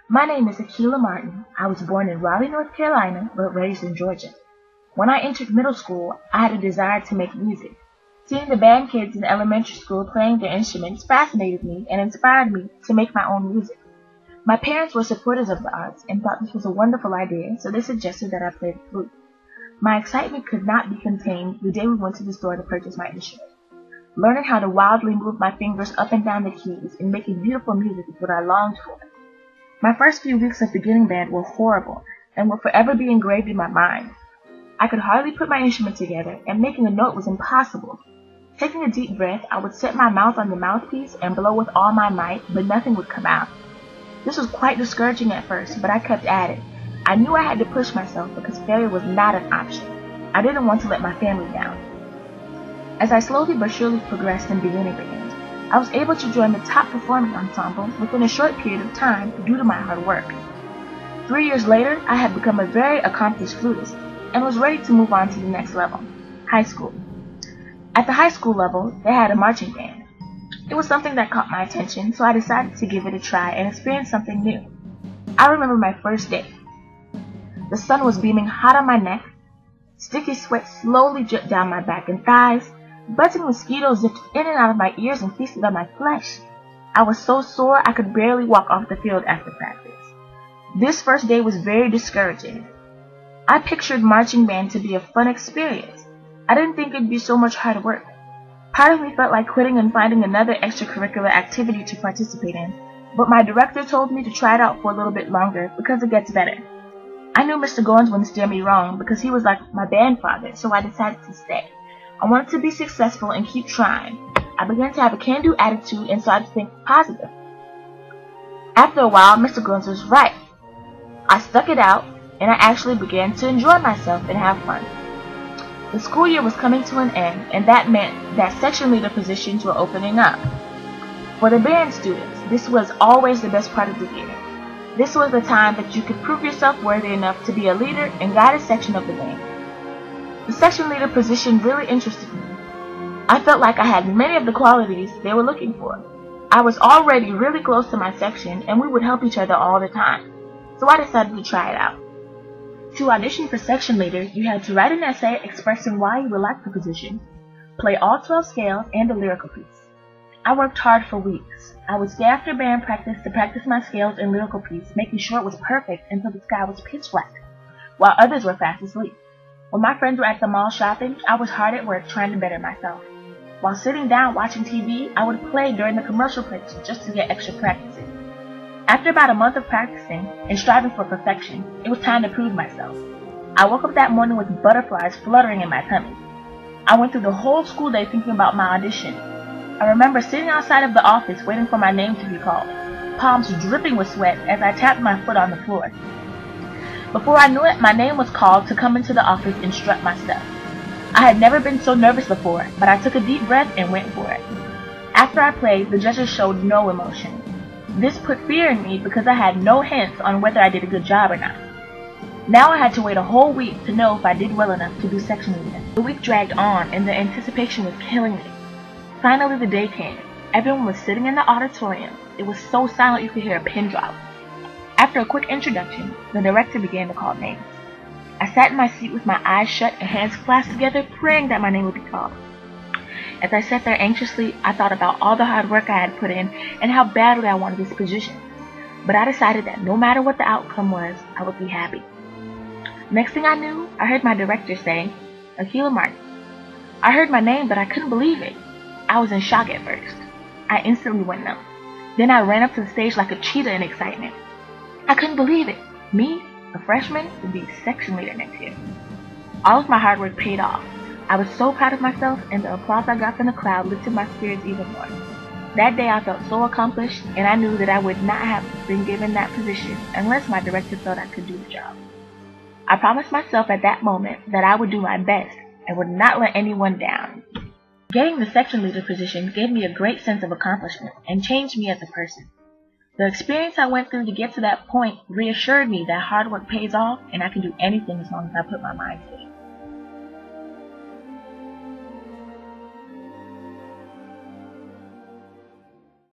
My name is Akila Martin. I was born in Raleigh, North Carolina, but raised in Georgia. When I entered middle school, I had a desire to make music. Seeing the band kids in elementary school playing their instruments fascinated me and inspired me to make my own music. My parents were supporters of the arts and thought this was a wonderful idea, so they suggested that I play the flute. My excitement could not be contained the day we went to the store to purchase my instrument. Learning how to wildly move my fingers up and down the keys and making beautiful music is what I longed for. My first few weeks of beginning band were horrible and will forever be engraved in my mind. I could hardly put my instrument together, and making a note was impossible. Taking a deep breath, I would set my mouth on the mouthpiece and blow with all my might, but nothing would come out. This was quite discouraging at first, but I kept at it. I knew I had to push myself because failure was not an option. I didn't want to let my family down. As I slowly but surely progressed in beginning band, I was able to join the top performing ensemble within a short period of time due to my hard work. 3 years later, I had become a very accomplished flutist and was ready to move on to the next level, high school. At the high school level, they had a marching band. It was something that caught my attention, so I decided to give it a try and experience something new. I remember my first day. The sun was beaming hot on my neck. Sticky sweat slowly dripped down my back and thighs. Buzzing mosquitoes zipped in and out of my ears and feasted on my flesh. I was so sore I could barely walk off the field after practice. This first day was very discouraging. I pictured marching band to be a fun experience. I didn't think it'd be so much hard work. Part of me felt like quitting and finding another extracurricular activity to participate in, but my director told me to try it out for a little bit longer because it gets better. I knew Mr. Goins wouldn't steer me wrong because he was like my band father, so I decided to stay. I wanted to be successful and keep trying. I began to have a can-do attitude and started to think positive. After a while, Mr. Goins was right. I stuck it out, and I actually began to enjoy myself and have fun. The school year was coming to an end, and that meant that section leader positions were opening up. For the band students, this was always the best part of the year. This was the time that you could prove yourself worthy enough to be a leader and guide a section of the band. The section leader position really interested me. I felt like I had many of the qualities they were looking for. I was already really close to my section, and we would help each other all the time, so I decided to try it out. To audition for section leader, you had to write an essay expressing why you would like the position, play all 12 scales, and a lyrical piece. I worked hard for weeks. I would stay after band practice to practice my scales and lyrical piece, making sure it was perfect until the sky was pitch black, while others were fast asleep. When my friends were at the mall shopping, I was hard at work trying to better myself. While sitting down watching TV, I would play during the commercial breaks just to get extra practice in. After about a month of practicing and striving for perfection, it was time to prove myself. I woke up that morning with butterflies fluttering in my tummy. I went through the whole school day thinking about my audition. I remember sitting outside of the office waiting for my name to be called, palms dripping with sweat as I tapped my foot on the floor. Before I knew it, my name was called to come into the office and strut my stuff. I had never been so nervous before, but I took a deep breath and went for it. After I played, the judges showed no emotion. This put fear in me because I had no hints on whether I did a good job or not. Now I had to wait a whole week to know if I did well enough to be section leader. The week dragged on and the anticipation was killing me. Finally the day came. Everyone was sitting in the auditorium. It was so silent you could hear a pin drop. After a quick introduction, the director began to call names. I sat in my seat with my eyes shut and hands clasped together, praying that my name would be called. As I sat there anxiously, I thought about all the hard work I had put in and how badly I wanted this position. But I decided that no matter what the outcome was, I would be happy. Next thing I knew, I heard my director say, Akila Martin. I heard my name, but I couldn't believe it. I was in shock at first. I instantly went numb. Then I ran up to the stage like a cheetah in excitement. I couldn't believe it. Me, a freshman, would be section leader next year. All of my hard work paid off. I was so proud of myself, and the applause I got from the crowd lifted my spirits even more. That day I felt so accomplished, and I knew that I would not have been given that position unless my director felt I could do the job. I promised myself at that moment that I would do my best and would not let anyone down. Getting the section leader position gave me a great sense of accomplishment and changed me as a person. The experience I went through to get to that point reassured me that hard work pays off and I can do anything as long as I put my mind to it.